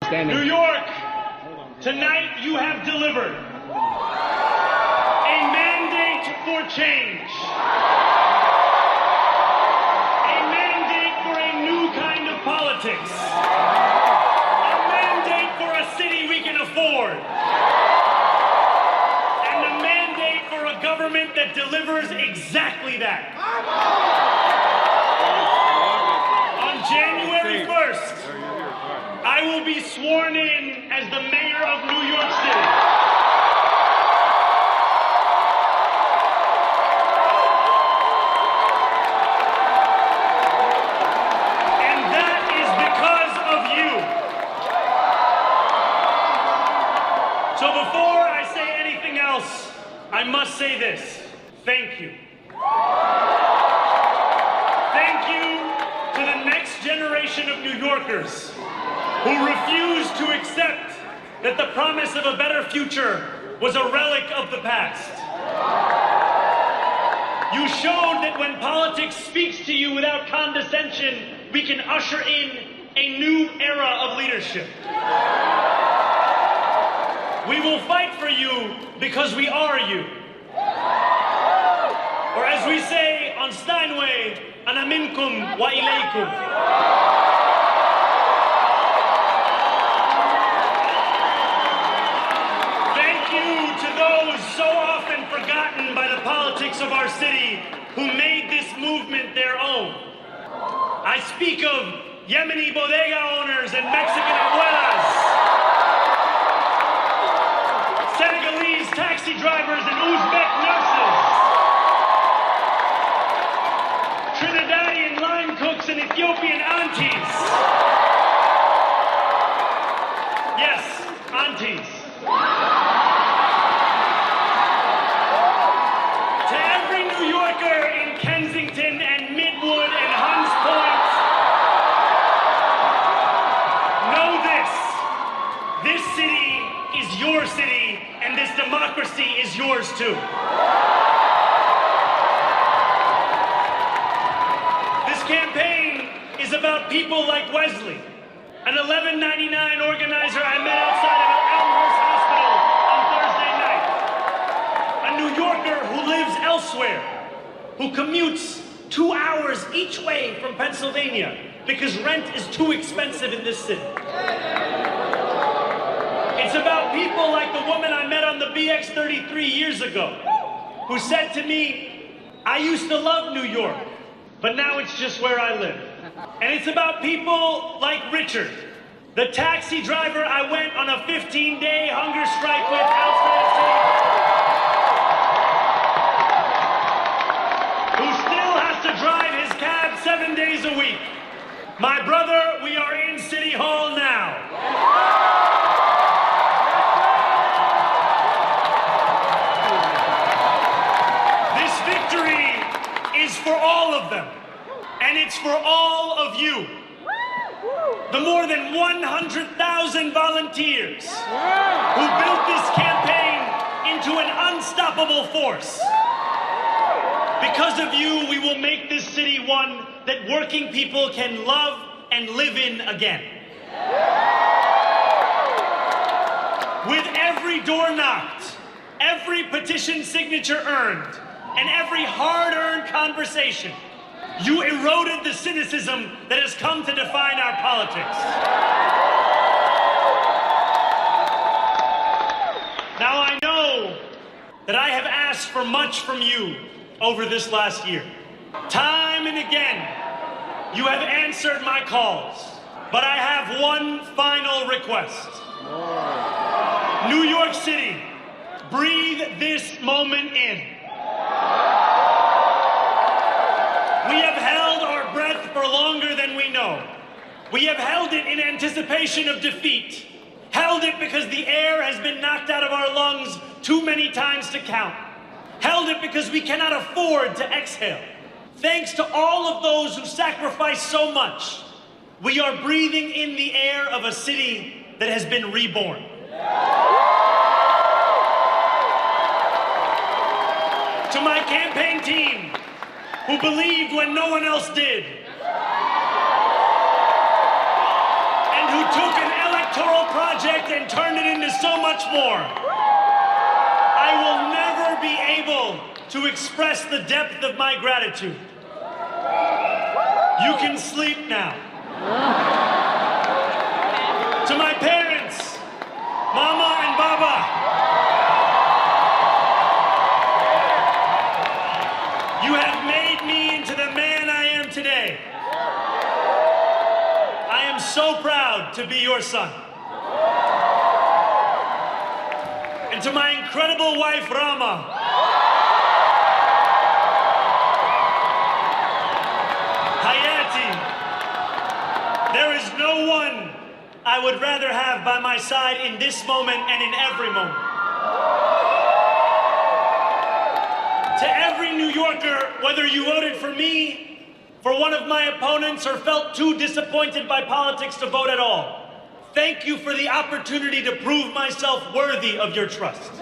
New York, tonight you have delivered a mandate for change, a mandate for a new kind of politics, a mandate for a city we can afford, and a mandate for a government that delivers exactly that. On January 1st, I will be sworn in as the mayor of New York City. And that is because of you. So before I say anything else, I must say this. Thank you. Thank you to the next generation of New Yorkers who refused to accept that the promise of a better future was a relic of the past. You showed that when politics speaks to you without condescension, we can usher in a new era of leadership. We will fight for you because we are you. Or as we say on Steinway, ana minkum wa ilaykum. So often forgotten by the politics of our city who made this movement their own. I speak of Yemeni bodega owners and Mexican abuelas, Senegalese taxi drivers and Uzbek nurses, Trinidadian line cooks and Ethiopian aunties. Yes, aunties. In Kensington and Midwood and Hunts Point, know this. This city is your city, and this democracy is yours too. This campaign is about people like Wesley, an $11.99 organizer I met outside of Elmhurst Hospital on Thursday night. A New Yorker who lives elsewhere, who commutes 2 hours each way from Pennsylvania because rent is too expensive in this city. It's about people like the woman I met on the BX33 years ago, who said to me, I used to love New York, but now it's just where I live. And it's about people like Richard, the taxi driver I went on a 15-day hunger strike with outside of City. To drive his cab 7 days a week. My brother, we are in City Hall now. This victory is for all of them, and it's for all of you. The more than 100,000 volunteers who built this campaign into an unstoppable force. Because of you, we will make this city one that working people can love and live in again. With every door knocked, every petition signature earned, and every hard-earned conversation, you eroded the cynicism that has come to define our politics. Now I know that I have asked for much from you over this last year. Time and again, you have answered my calls, but I have one final request. New York City, breathe this moment in. We have held our breath for longer than we know. We have held it in anticipation of defeat, held it because the air has been knocked out of our lungs too many times to count. Held it because we cannot afford to exhale. Thanks to all of those who sacrificed so much, we are breathing in the air of a city that has been reborn. To my campaign team, who believed when no one else did, and who took an electoral much more. I will never be able to express the depth of my gratitude. You can sleep now. To my parents, Mama and Baba, you have made me into the man I am today. I am so proud to be your son. And to my incredible wife, Rama, Hayati, there is no one I would rather have by my side in this moment and in every moment. To every New Yorker, whether you voted for me, for one of my opponents, or felt too disappointed by politics to vote at all, thank you for the opportunity to prove myself worthy of your trust.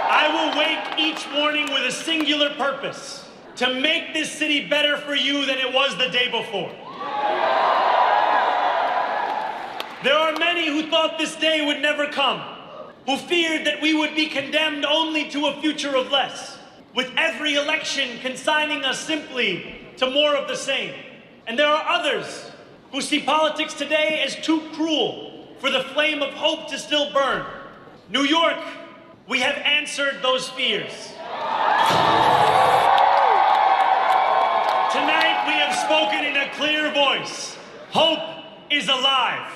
I will wake each morning with a singular purpose: to make this city better for you than it was the day before. There are many who thought this day would never come, who feared that we would be condemned only to a future of less, with every election consigning us simply to more of the same. And there are others who see politics today as too cruel for the flame of hope to still burn. New York, we have answered those fears. Tonight we have spoken in a clear voice. Hope is alive.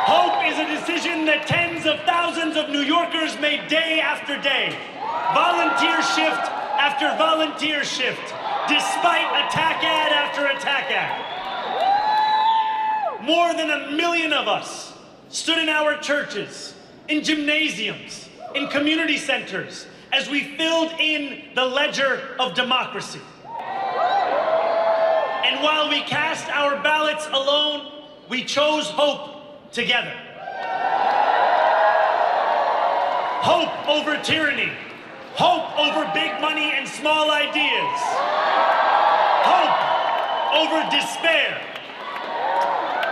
Hope is a decision that tens of thousands of New Yorkers made day after day, volunteer shift after volunteer shift, despite attack ad after attack ad. More than 1 million of us stood in our churches, in gymnasiums, in community centers, as we filled in the ledger of democracy. And while we cast our ballots alone, we chose hope together. Hope over tyranny. Hope over big money and small ideas. Hope over despair.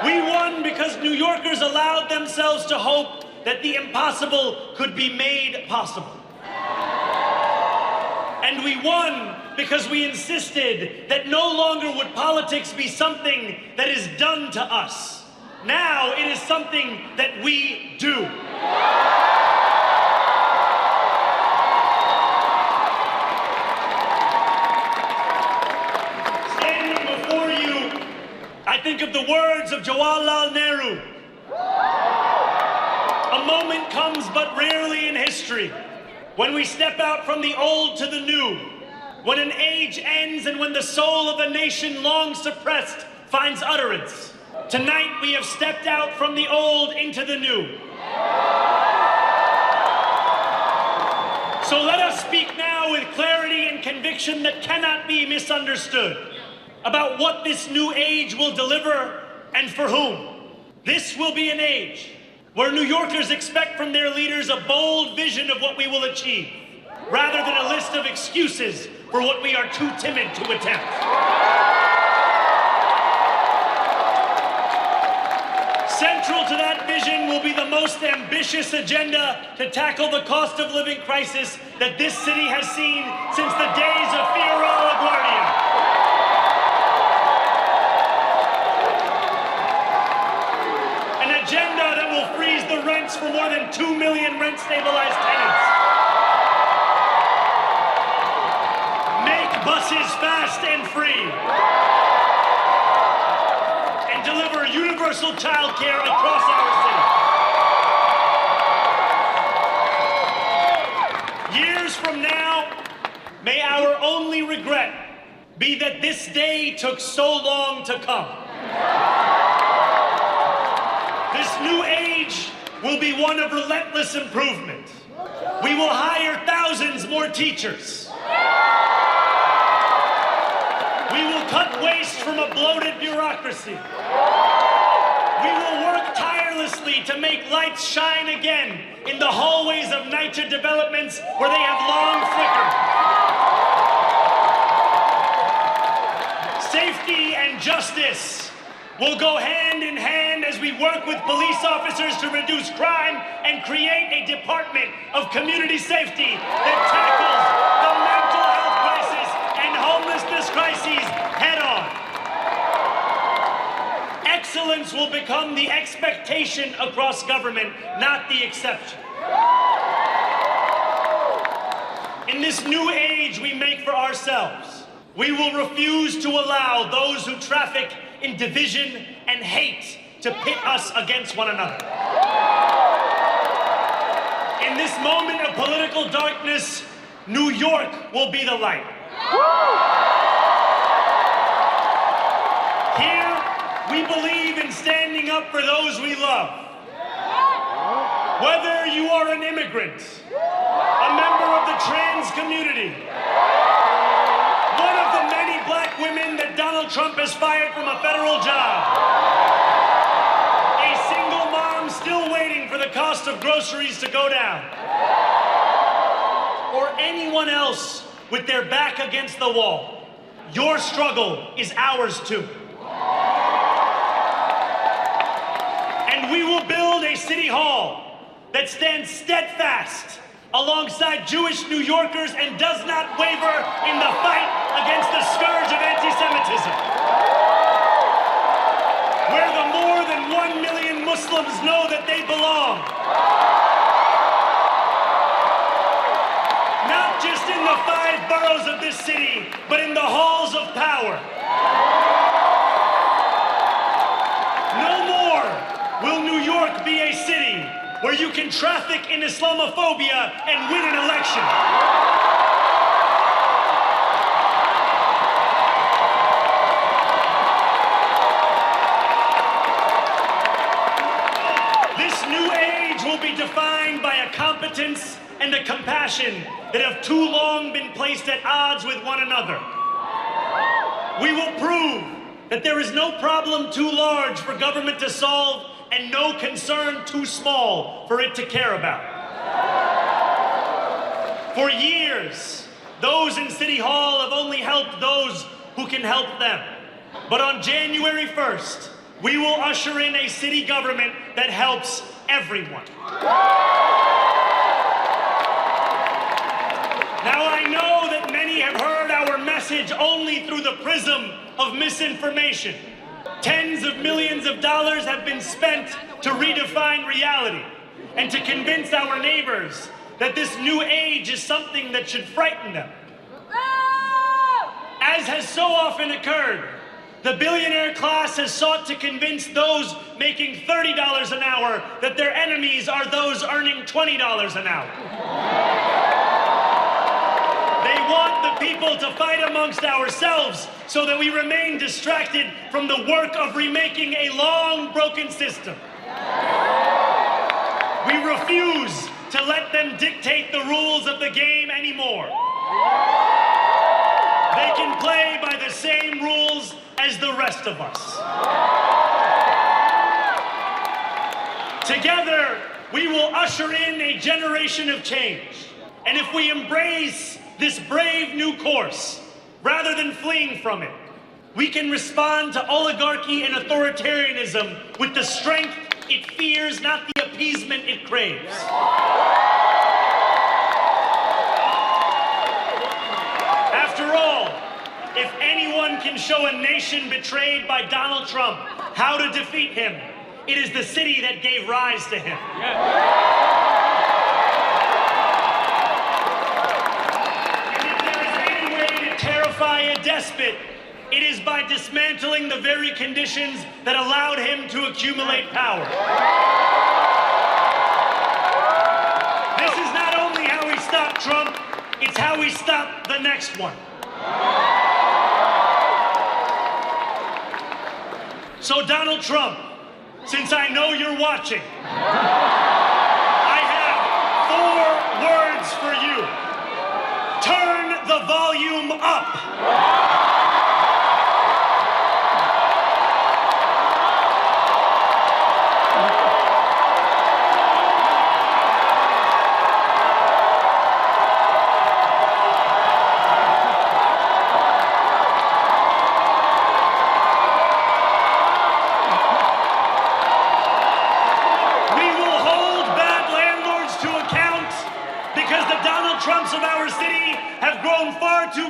We won because New Yorkers allowed themselves to hope that the impossible could be made possible. And we won because we insisted that no longer would politics be something that is done to us. Now it is something that we do. Standing before you, I think of the words of Jawaharlal Nehru. A moment comes but rarely in history when we step out from the old to the new, when an age ends and when the soul of a nation long suppressed finds utterance. Tonight we have stepped out from the old into the new. So let us speak now with clarity and conviction that cannot be misunderstood about what this new age will deliver and for whom. This will be an age where New Yorkers expect from their leaders a bold vision of what we will achieve, rather than a list of excuses for what we are too timid to attempt. Central to that vision will be the most ambitious agenda to tackle the cost of living crisis that this city has seen since the days of Fiorello LaGuardia. An agenda that will freeze the rents for more than 2 million rent-stabilized tenants. Make buses fast and free. And deliver universal child care across our city. Years from now, may our only regret be that this day took so long to come. This new age will be one of relentless improvement. We will hire thousands more teachers. We will cut waste from a bloated bureaucracy. We will work tirelessly to make lights shine again in the hallways of NYCHA developments where they have long flickered. Safety and justice will go hand in hand as we work with police officers to reduce crime and create a department of community safety that tackles the mental health crisis and homelessness crises head on. Excellence will become the expectation across government, not the exception. In this new age we make for ourselves, we will refuse to allow those who traffic in division and hate to pit us against one another. In this moment of political darkness, New York will be the light. Here, we believe in standing up for those we love. Whether you are an immigrant, a member of the trans community, one of the many black women that Donald Trump has fired from a federal job, a single mom still waiting for the cost of groceries to go down, or anyone else with their back against the wall, your struggle is ours too. And we will build a city hall that stands steadfast alongside Jewish New Yorkers and does not waver in the fight against the scourge of anti-Semitism. Where the more than 1 million Muslims know that they belong. Not just in the 5 boroughs of this city, but in the halls of power. No more will New York be a city where you can traffic in Islamophobia and win an election. This new age will be defined by a competence and a compassion that have too long been placed at odds with one another. We will prove that there is no problem too large for government to solve and no concern too small for it to care about. For years, those in City Hall have only helped those who can help them. But on January 1st, we will usher in a city government that helps everyone. Now I know that many have heard our message only through the prism of misinformation. Tens of millions of dollars have been spent to redefine reality and to convince our neighbors that this new age is something that should frighten them. As has so often occurred, the billionaire class has sought to convince those making $30 an hour that their enemies are those earning $20 an hour. They want the people to fight amongst ourselves so that we remain distracted from the work of remaking a long broken system. We refuse to let them dictate the rules of the game anymore. They can play by the same rules as the rest of us. Together, we will usher in a generation of change. And if we embrace this brave new course, rather than fleeing from it, we can respond to oligarchy and authoritarianism with the strength it fears, not the appeasement it craves. After all, if anyone can show a nation betrayed by Donald Trump how to defeat him, it is the city that gave rise to him. A despot, it is by dismantling the very conditions that allowed him to accumulate power. This is not only how we stop Trump, it's how we stop the next one. So Donald Trump, since I know you're watching, I have 4 words for you. Turn the volume up.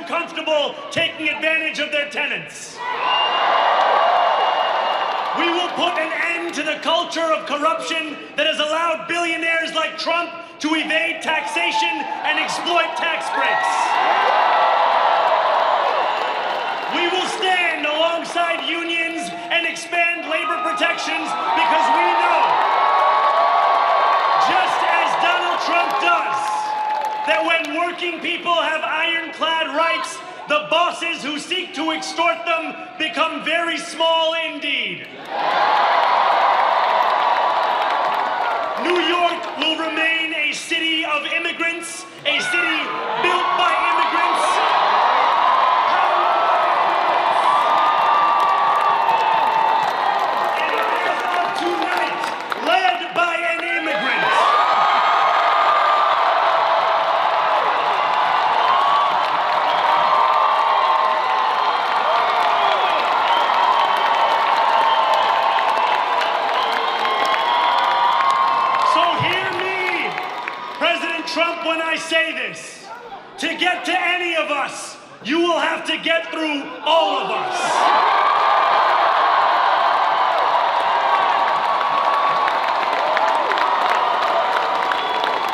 too comfortable taking advantage of their tenants. We will put an end to the culture of corruption that has allowed billionaires like Trump to evade taxation and exploit tax breaks. We will stand alongside unions and expand labor protections because we know, just as Donald Trump does, that when working people have ironclad rights, the bosses who seek to extort them become very small indeed. New York will remain a city of immigrants, a city built by immigrants. And as of tonight, led by an immigrant. Trump, when I say this, to get to any of us, you will have to get through all of us.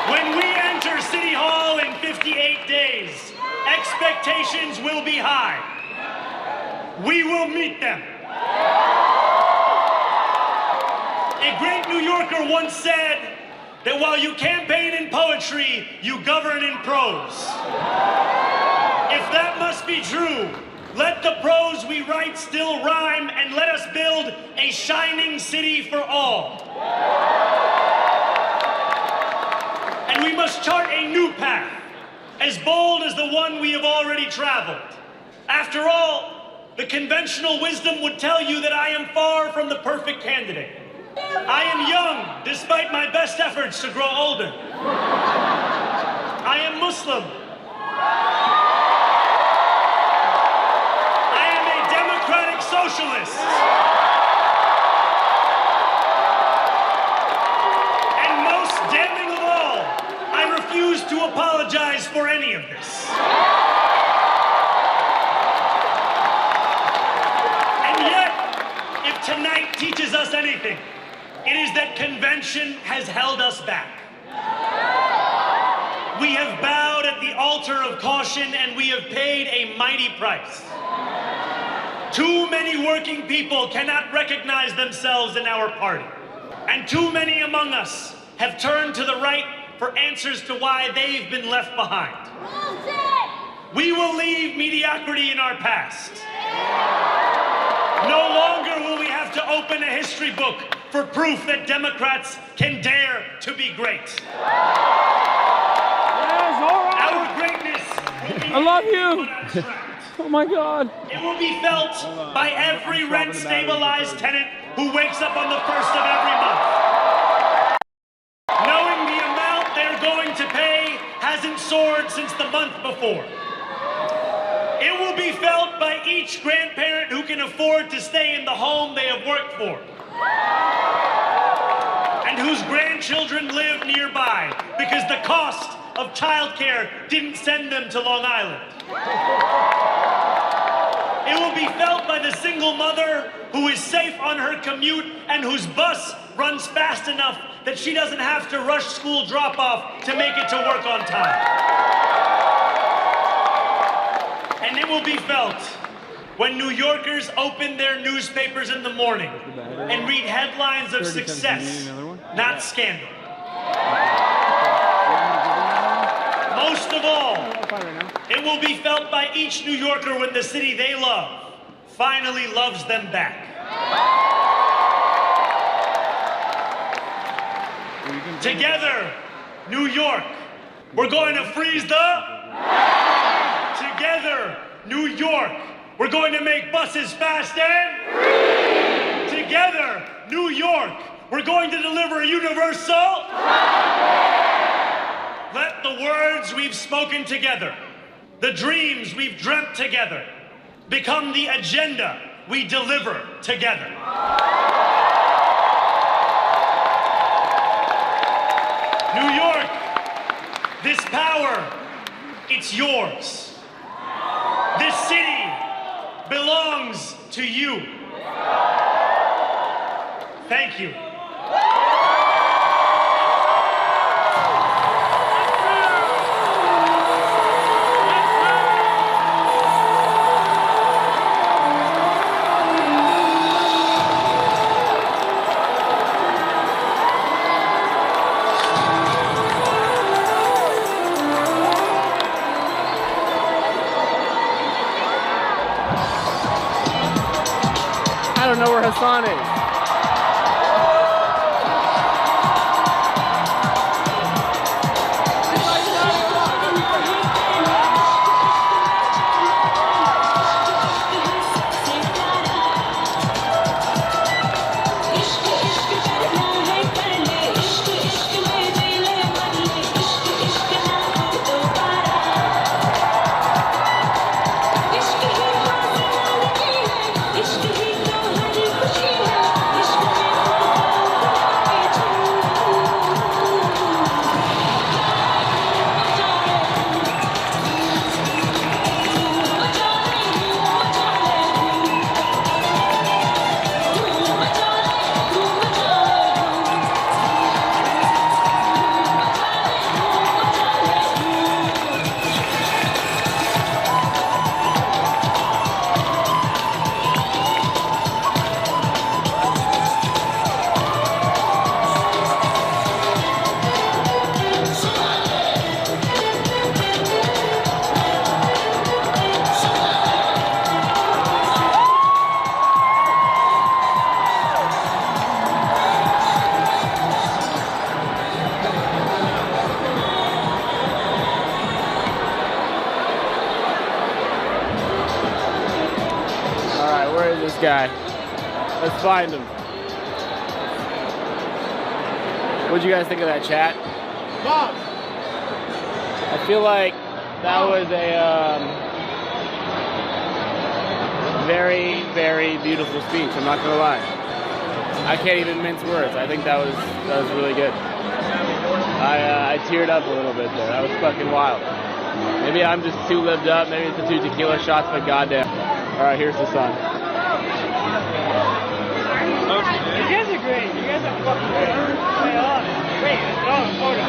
When we enter City Hall in 58 days, expectations will be high. We will meet them. A great New Yorker once said that while you campaign in poetry, you govern in prose. If that must be true, let the prose we write still rhyme, and let us build a shining city for all. And we must chart a new path, as bold as the one we have already traveled. After all, the conventional wisdom would tell you that I am far from the perfect candidate. I am young, despite my best efforts to grow older. I am Muslim. I am a democratic socialist. And most damning of all, I refuse to apologize for any of this. And yet, if tonight teaches us anything, it is that convention has held us back. We have bowed at the altar of caution, and we have paid a mighty price. Too many working people cannot recognize themselves in our party. And too many among us have turned to the right for answers to why they've been left behind. We will leave mediocrity in our past. No longer will we have to open a history book for proof that Democrats can dare to be great. Yeah, Zohran. Our greatness will be I love you. abstract. Oh my God. It will be felt by every rent-stabilized tenant who wakes up on the 1st of every month, knowing the amount they're going to pay hasn't soared since the month before. It will be felt by each grandparent who can afford to stay in the home they have worked for, and whose grandchildren live nearby because the cost of childcare didn't send them to Long Island. It will be felt by the single mother who is safe on her commute and whose bus runs fast enough that she doesn't have to rush school drop-off to make it to work on time. And it will be felt when New Yorkers open their newspapers in the morning and read headlines of success, not scandal. Most of all, it will be felt by each New Yorker when the city they love finally loves them back. Together, New York, we're going to freeze the... Together, New York, we're going to make buses fast and... Together, New York, we're going to deliver universal... Let the words we've spoken together, the dreams we've dreamt together, become the agenda we deliver together. New York, this power, it's yours. This city belongs to you. Thank you. I don't know where Hasan is. Where is this guy? Let's find him. What'd you guys think of that, chat? Bob! I feel like that was a very, very beautiful speech. I'm not gonna lie. I can't even mince words. I think that was really good. I teared up a little bit there. That was fucking wild. Maybe I'm just too lived up. Maybe it's the 2 tequila shots, but goddamn. All right, here's the sun. You guys are great. You guys are fucking great. Great. Photo.